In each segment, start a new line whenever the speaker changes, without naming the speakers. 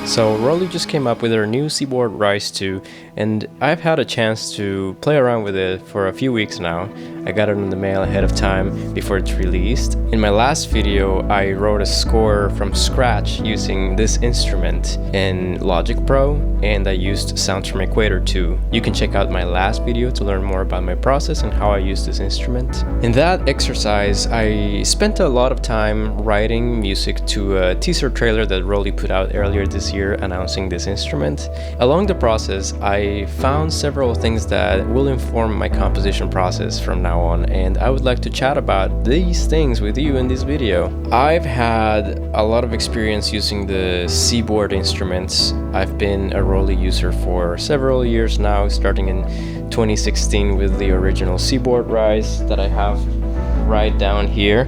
So Rolly just came up with their new Seaboard RISE2, and I've had a chance to play around with it for a few weeks now. I got it in the mail ahead of time before it's released. In my last video, I wrote a score from scratch using this instrument in Logic Pro, and I used sounds from Equator too. You can check out my last video to learn more about my process and how I use this instrument. In that exercise, I spent a lot of time writing music to a teaser trailer that Rolly put out earlier this year announcing this instrument. Along the process, I found several things that will inform my composition process from now on, and I would like to chat about these things with you in this video. I've had a lot of experience using the Seaboard instruments. I've been a Rolly user for several years now, starting in 2016 with the original Seaboard Rise that I have right down here.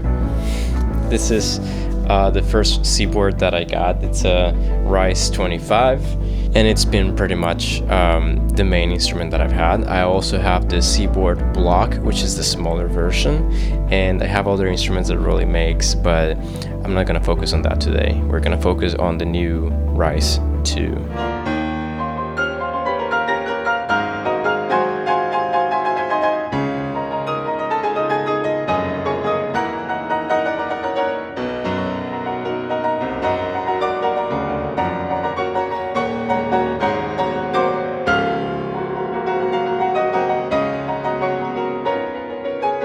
This is the first Seaboard that I got. It's a RISE 25, and it's been pretty much the main instrument that I've had. I also have the Seaboard Block, which is the smaller version, and I have other instruments that Rolly makes, but I'm not going to focus on that today. We're going to focus on the new RISE 2.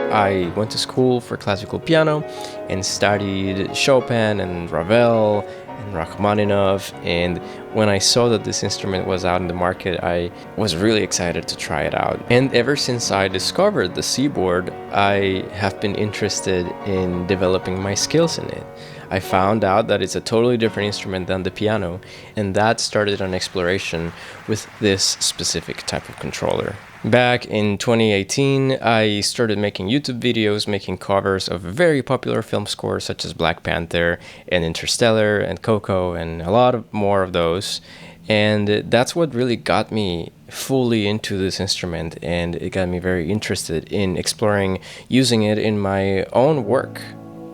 I went to school for classical piano and studied Chopin and Ravel and Rachmaninoff, and when I saw that this instrument was out in the market, I was really excited to try it out. And ever since I discovered the Seaboard, I have been interested in developing my skills in it. I found out that it's a totally different instrument than the piano, and that started an exploration with this specific type of controller. Back in 2018, I started making YouTube videos, making covers of very popular film scores such as Black Panther and Interstellar and Coco and a lot more of those. And that's what really got me fully into this instrument, and it got me very interested in exploring using it in my own work.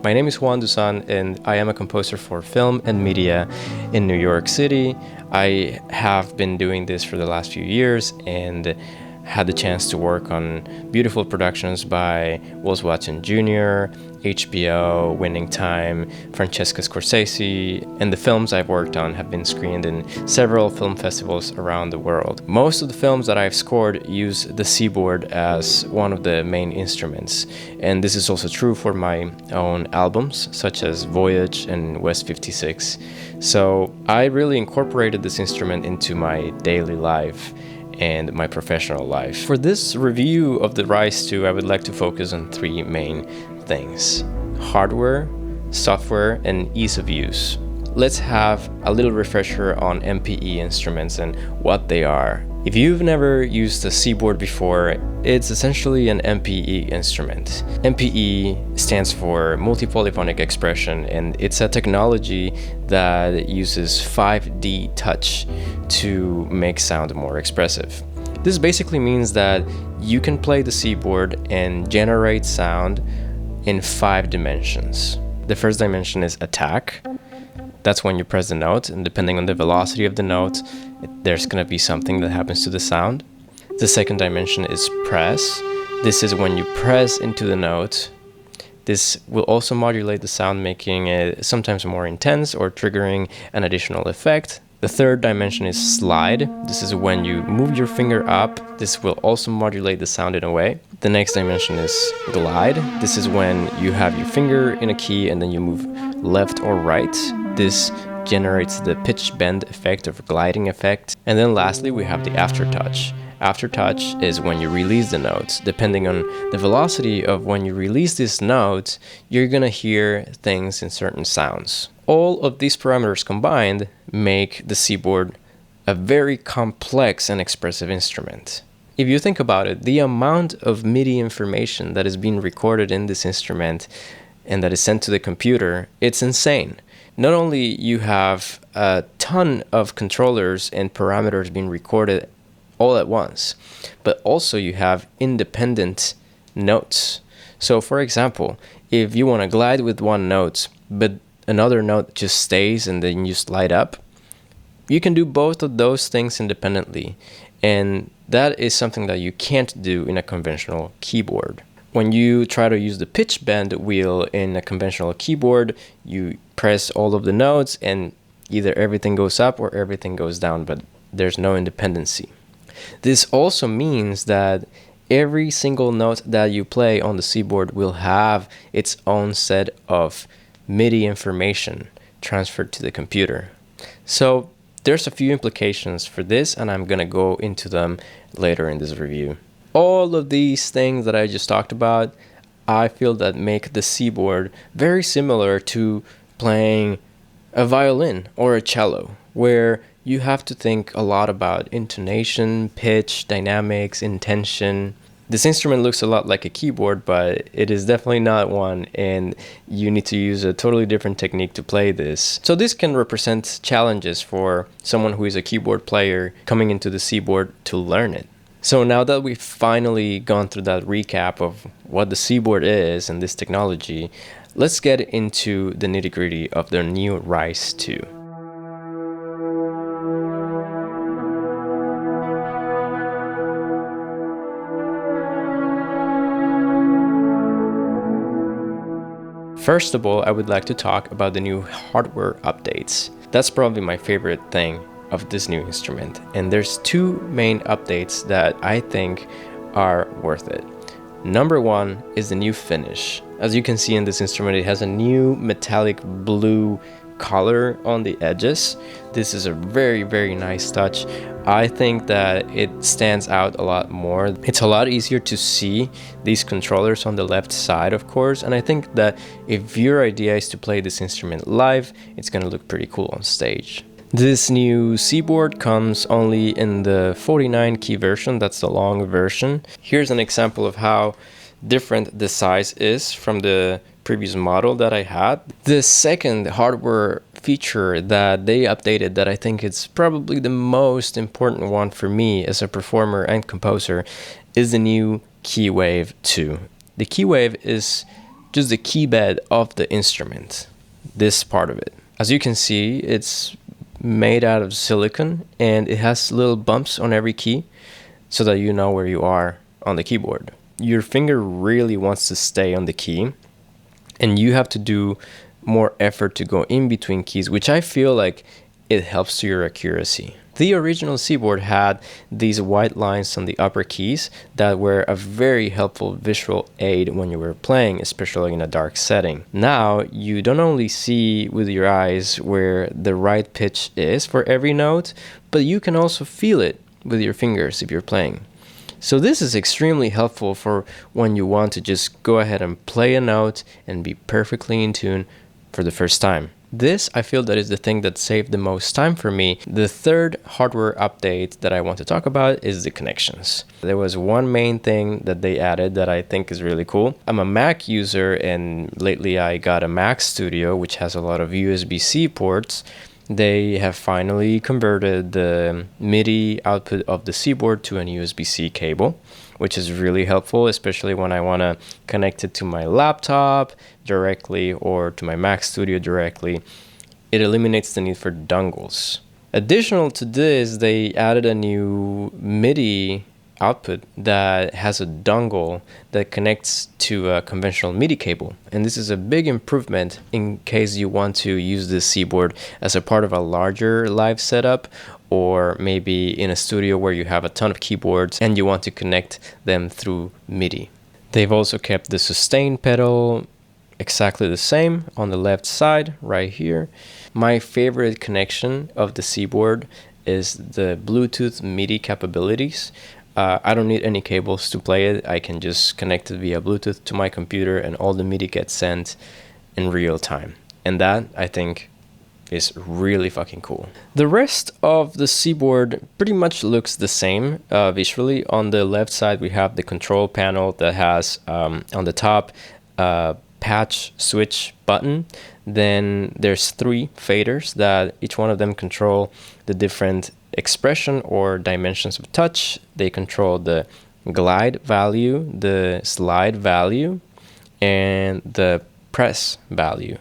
My name is jpdussan, and I am a composer for film and media in New York City. I have been doing this for the last few years and had the chance to work on beautiful productions by Wes Watson Jr., HBO, Winning Time, Francesca Scorsese, and the films I've worked on have been screened in several film festivals around the world. Most of the films that I've scored use the Seaboard as one of the main instruments, and this is also true for my own albums, such as Voyage and West 56. So I really incorporated this instrument into my daily life and my professional life. For this review of the RISE 2, I would like to focus on three main things: hardware, software, and ease of use. Let's have a little refresher on MPE instruments and what they are. If you've never used a Seaboard before, it's essentially an MPE instrument. MPE stands for multi-polyphonic expression, and it's a technology that uses 5D touch to make sound more expressive. This basically means that you can play the Seaboard and generate sound in 5 dimensions. The first dimension is attack. That's when you press the note, and depending on the velocity of the note, there's going to be something that happens to the sound. The second dimension is press. This is when you press into the note. This will also modulate the sound, making it sometimes more intense or triggering an additional effect. The third dimension is slide. This is when you move your finger up. This will also modulate the sound in a way. The next dimension is glide. This is when you have your finger in a key and then you move left or right. This generates the pitch bend effect or gliding effect. And then lastly, we have the aftertouch. Aftertouch is when you release the notes. Depending on the velocity of when you release these notes, you're gonna hear things in certain sounds. All of these parameters combined make the Seaboard a very complex and expressive instrument. If you think about it, the amount of MIDI information that is being recorded in this instrument and that is sent to the computer, it's insane. Not only you have a ton of controllers and parameters being recorded all at once, but also you have independent notes. So for example, if you want to glide with one note, but another note just stays and then you slide up, You can do both of those things independently, and that is something that you can't do in a conventional keyboard. When you try to use the pitch bend wheel in a conventional keyboard, you press all of the notes and either everything goes up or everything goes down, but there's no independency. This also means that every single note that you play on the C-board will have its own set of MIDI information transferred to the computer. So there's a few implications for this, and I'm gonna go into them later in this review. All of these things that I just talked about, I feel that make the C-board very similar to playing a violin or a cello, where you have to think a lot about intonation, pitch, dynamics, intention. This instrument looks a lot like a keyboard, but it is definitely not one, and you need to use a totally different technique to play this. So this can represent challenges for someone who is a keyboard player coming into the C-board to learn it. So now that we've finally gone through that recap of what the C-board is and this technology, let's get into the nitty-gritty of their new RISE2. First of all, I would like to talk about the new hardware updates. That's probably my favorite thing of this new instrument. And there's two main updates that I think are worth it. Number one is the new finish. As you can see in this instrument, it has a new metallic blue color on the edges. This is a very, very nice touch. I think that it stands out a lot more. It's a lot easier to see these controllers on the left side, of course, and I think that if your idea is to play this instrument live, it's gonna look pretty cool on stage. This new C-board comes only in the 49 key version, that's the long version. Here's an example of how different the size is from the previous model that I had. The second hardware feature that they updated that I think is probably the most important one for me as a performer and composer is the new Keywave 2. The Keywave is just the key bed of the instrument, this part of it. As you can see, it's made out of silicon and it has little bumps on every key so that you know where you are on the keyboard. Your finger really wants to stay on the key, and you have to do more effort to go in between keys, which I feel like it helps to your accuracy. The original C-board had these white lines on the upper keys that were a very helpful visual aid when you were playing, especially in a dark setting. Now, you don't only see with your eyes where the right pitch is for every note, but you can also feel it with your fingers if you're playing. So this is extremely helpful for when you want to just go ahead and play a note and be perfectly in tune for the first time. This, I feel, that is the thing that saved the most time for me. The third hardware update that I want to talk about is the connections. There was one main thing that they added that I think is really cool. I'm a Mac user, and lately I got a Mac Studio, which has a lot of USB-C ports. They have finally converted the MIDI output of the C-board to an USB-C cable, which is really helpful, especially when I want to connect it to my laptop directly or to my Mac Studio directly. It eliminates the need for dongles. Additional to this, they added a new MIDI output that has a dongle that connects to a conventional MIDI cable. And this is a big improvement in case you want to use this C-board as a part of a larger live setup, or maybe in a studio where you have a ton of keyboards and you want to connect them through MIDI. They've also kept the sustain pedal exactly the same on the left side right here. My favorite connection of the C-board is the Bluetooth MIDI capabilities. I don't need any cables to play it. I can just connect it via Bluetooth to my computer and all the MIDI gets sent in real time. And that, I think, is really fucking cool. The rest of the C-board pretty much looks the same visually. On the left side, we have the control panel that has on the top patch switch button. Then there's 3 faders that each one of them control the different expression or dimensions of touch. They control the glide value, the slide value, and the press value.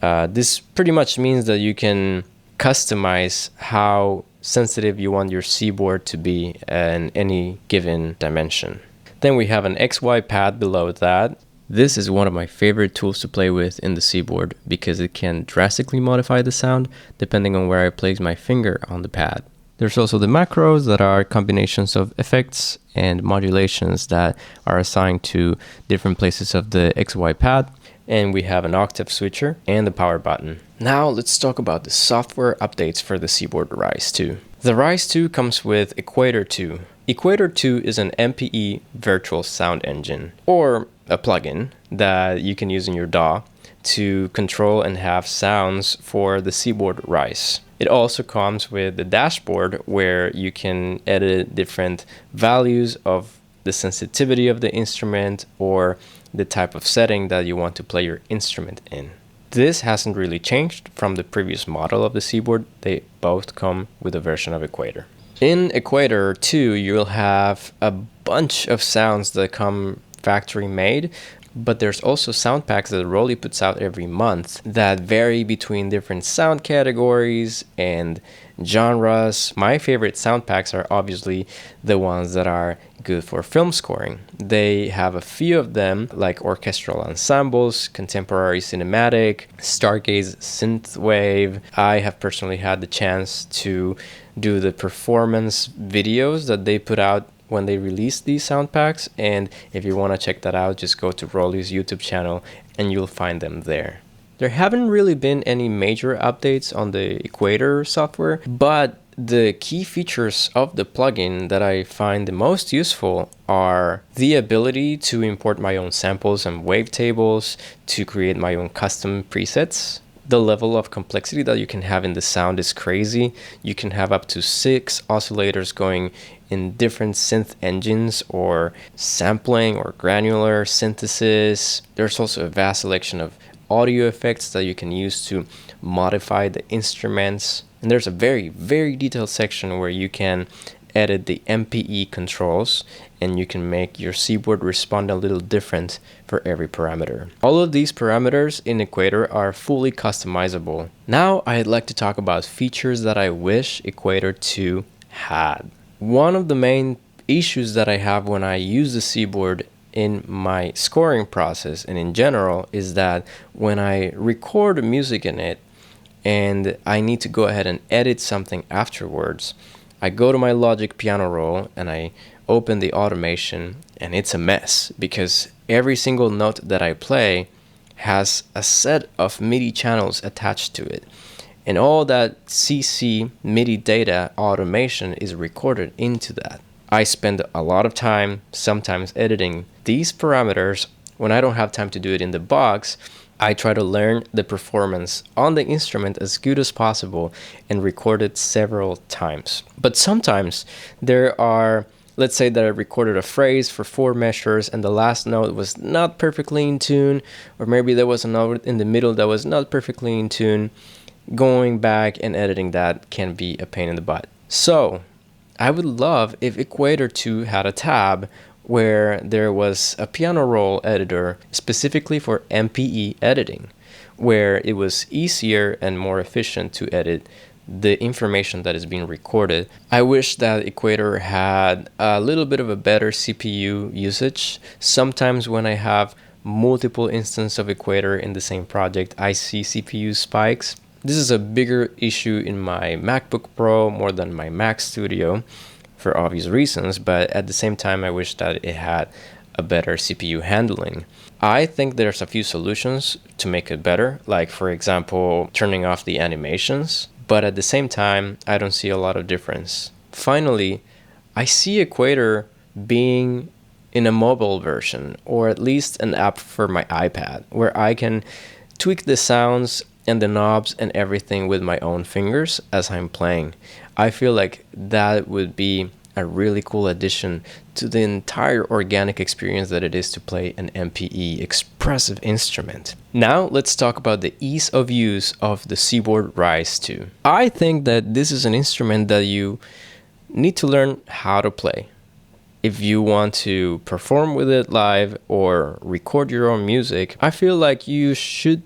This pretty much means that you can customize how sensitive you want your keyboard to be in any given dimension. Then we have an XY pad below that. This is one of my favorite tools to play with in the keyboard because it can drastically modify the sound depending on where I place my finger on the pad. There's also the macros that are combinations of effects and modulations that are assigned to different places of the XY pad. And we have an octave switcher and the power button. Now let's talk about the software updates for the keyboard RISE2. The RISE2 comes with Equator 2. Equator 2 is an MPE virtual sound engine, or a plugin that you can use in your DAW to control and have sounds for the keyboard RISE. It also comes with the dashboard where you can edit different values of the sensitivity of the instrument or the type of setting that you want to play your instrument in. This hasn't really changed from the previous model of the keyboard. They both come with a version of Equator. In Equator 2, you'll have a bunch of sounds that come factory made, but there's also sound packs that Rolly puts out every month that vary between different sound categories and genres. My favorite sound packs are obviously the ones that are good for film scoring. They have a few of them like orchestral ensembles, contemporary cinematic, stargaze synthwave. I have personally had the chance to do the performance videos that they put out when they release these sound packs, and if you want to check that out, just go to Rolly's YouTube channel and you'll find them there. There haven't really been any major updates on the Equator software, but the key features of the plugin that I find the most useful are the ability to import my own samples and wavetables, to create my own custom presets. The level of complexity that you can have in the sound is crazy. You can have up to 6 oscillators going in different synth engines or sampling or granular synthesis. There's also a vast selection of audio effects that you can use to modify the instruments. And there's a very, very detailed section where you can edit the MPE controls and you can make your keyboard respond a little different for every parameter. All of these parameters in Equator are fully customizable. Now I'd like to talk about features that I wish Equator 2 had. One of the main issues that I have when I use the keyboard in my scoring process and in general is that when I record music in it and I need to go ahead and edit something afterwards, I go to my Logic piano roll and I open the automation and it's a mess because every single note that I play has a set of MIDI channels attached to it. And all that CC MIDI data automation is recorded into that. I spend a lot of time sometimes editing these parameters. When I don't have time to do it in the box, I try to learn the performance on the instrument as good as possible and record it several times. But sometimes there are, let's say that I recorded a phrase for 4 measures and the last note was not perfectly in tune, or maybe there was a note in the middle that was not perfectly in tune. Going back and editing that can be a pain in the butt. So I would love if Equator 2 had a tab where there was a piano roll editor specifically for MPE editing, where it was easier and more efficient to edit the information that is being recorded. I wish that Equator had a little bit of a better CPU usage. Sometimes when I have multiple instances of Equator in the same project, I see CPU spikes. This is a bigger issue in my MacBook Pro more than my Mac Studio for obvious reasons, but at the same time I wish that it had a better CPU handling. I think there's a few solutions to make it better, like for example turning off the animations, but at the same time I don't see a lot of difference. Finally, I see Equator being in a mobile version, or at least an app for my iPad, where I can tweak the sounds and the knobs and everything with my own fingers as I'm playing. I feel like that would be a really cool addition to the entire organic experience that it is to play an MPE expressive instrument. Now let's talk about the ease of use of the keyboard RISE2. I think that this is an instrument that you need to learn how to play. If you want to perform with it live or record your own music, I feel like you should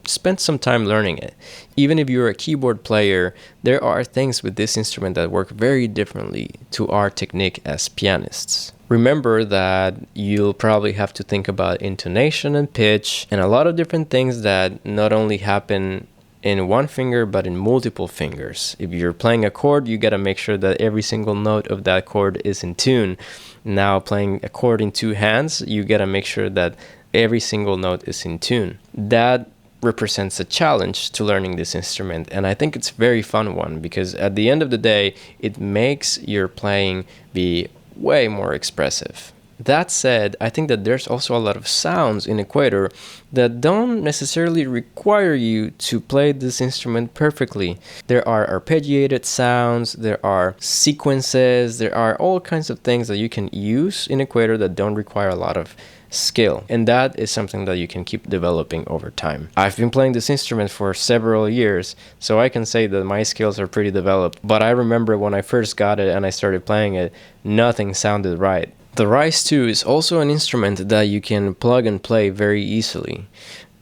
spend some time learning it. Even if you're a keyboard player, there are things with this instrument that work very differently to our technique as pianists. Remember that you'll probably have to think about intonation and pitch and a lot of different things that not only happen in one finger but in multiple fingers. If you're playing a chord, you gotta make sure that every single note of that chord is in tune. Now playing a chord in two hands, you gotta make sure that every single note is in tune. That represents a challenge to learning this instrument, and I think it's a very fun one because at the end of the day, it makes your playing be way more expressive. That said, I think that there's also a lot of sounds in Equator that don't necessarily require you to play this instrument perfectly. There are arpeggiated sounds, there are sequences, there are all kinds of things that you can use in Equator that don't require a lot of skill, and that is something that you can keep developing over time. I've been playing this instrument for several years, so I can say that my skills are pretty developed, but I remember when I first got it and I started playing it, nothing sounded right. The RISE2 is also an instrument that you can plug and play very easily.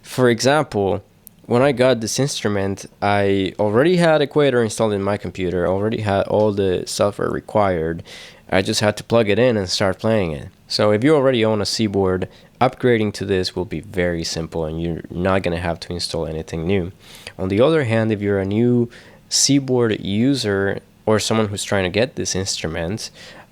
For example, when I got this instrument, I already had Equator installed in my computer, already had all the software required. I just had to plug it in and start playing it. So if you already own a Seaboard, upgrading to this will be very simple and you're not going to have to install anything new. On the other hand, if you're a new Seaboard user or someone who's trying to get this instrument,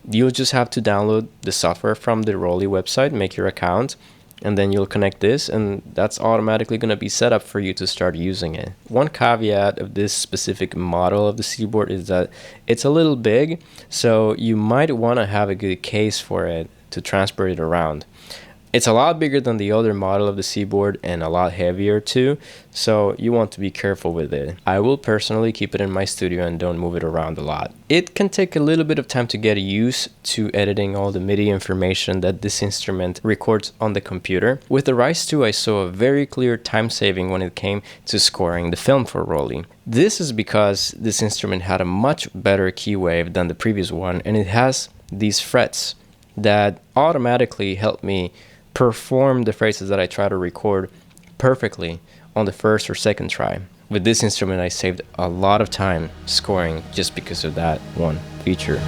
you'll just have to download the software from the Rolly website, make your account, and then you'll connect this, and that's automatically going to be set up for you to start using it. One caveat of this specific model of the Seaboard is that it's a little big, so you might want to have a good case for it to transport it around. It's a lot bigger than the other model of the Seaboard and a lot heavier too, so you want to be careful with it. I will personally keep it in my studio and don't move it around a lot. It can take a little bit of time to get used to editing all the MIDI information that this instrument records on the computer. With the RISE2, I saw a very clear time saving when it came to scoring the film for Rolly. This is because this instrument had a much better key wave than the previous one, and it has these frets that automatically help me perform the phrases that I try to record perfectly on the first or second try. With this instrument, I saved a lot of time scoring just because of that one feature.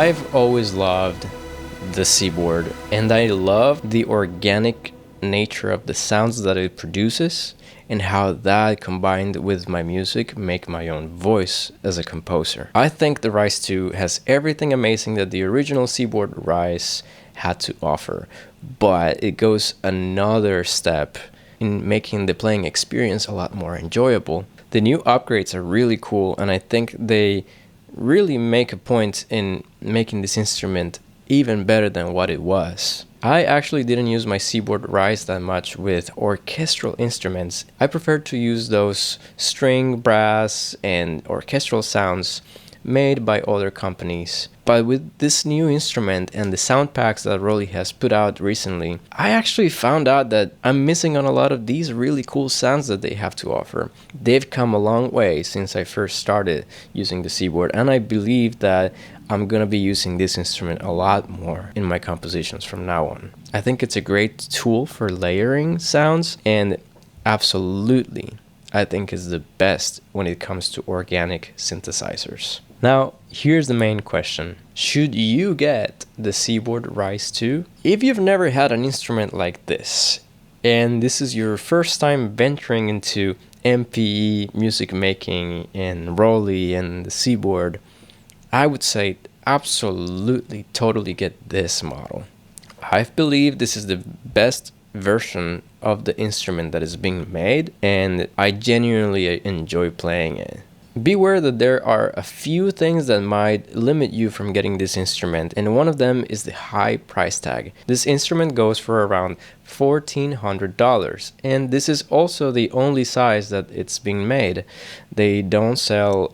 I've always loved the Seaboard, and I love the organic nature of the sounds that it produces and how that combined with my music make my own voice as a composer. I think the RISE2 has everything amazing that the original Seaboard Rise had to offer, but it goes another step in making the playing experience a lot more enjoyable. The new upgrades are really cool, and I think they really make a point in making this instrument even better than what it was. I actually didn't use my Seaboard Rise that much with orchestral instruments. I prefer to use those string, brass, and orchestral sounds made by other companies. But with this new instrument and the sound packs that Rolly has put out recently, I actually found out that I'm missing on a lot of these really cool sounds that they have to offer. They've come a long way since I first started using the Seaboard, and I believe that I'm gonna be using this instrument a lot more in my compositions from now on. I think it's a great tool for layering sounds, and absolutely, I think it's the best when it comes to organic synthesizers. Now, here's the main question. Should you get the Seaboard RISE2? If you've never had an instrument like this, and this is your first time venturing into MPE music making and Rolly and the Seaboard, I would say absolutely, totally get this model. I believe this is the best version of the instrument that is being made, and I genuinely enjoy playing it. Beware that there are a few things that might limit you from getting this instrument, and one of them is the high price tag. This instrument goes for around $1,400, and this is also the only size that it's being made. They don't sell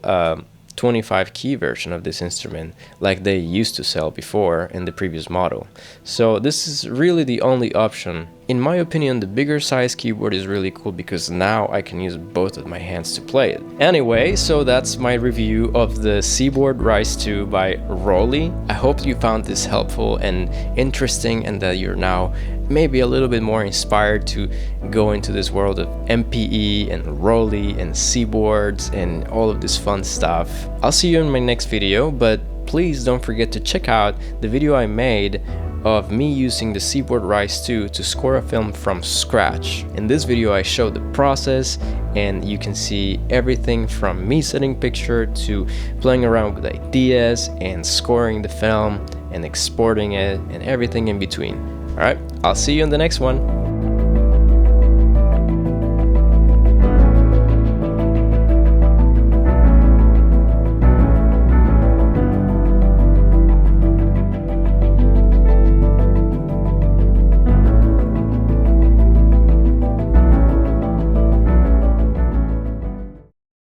25 key version of this instrument like they used to sell before in the previous model. So this is really the only option. In my opinion, the bigger size keyboard is really cool because now I can use both of my hands to play it. Anyway, so that's my review of the Seaboard RISE2 by Rolly. I hope you found this helpful and interesting, and that you're now maybe a little bit more inspired to go into this world of MPE and Rolly and Seaboards and all of this fun stuff. I'll see you in my next video, but please don't forget to check out the video I made of me using the Seaboard RISE2 to score a film from scratch. In this video I showed the process, and you can see everything from me setting picture to playing around with ideas and scoring the film and exporting it and everything in between. Alright, I'll see you in the next one.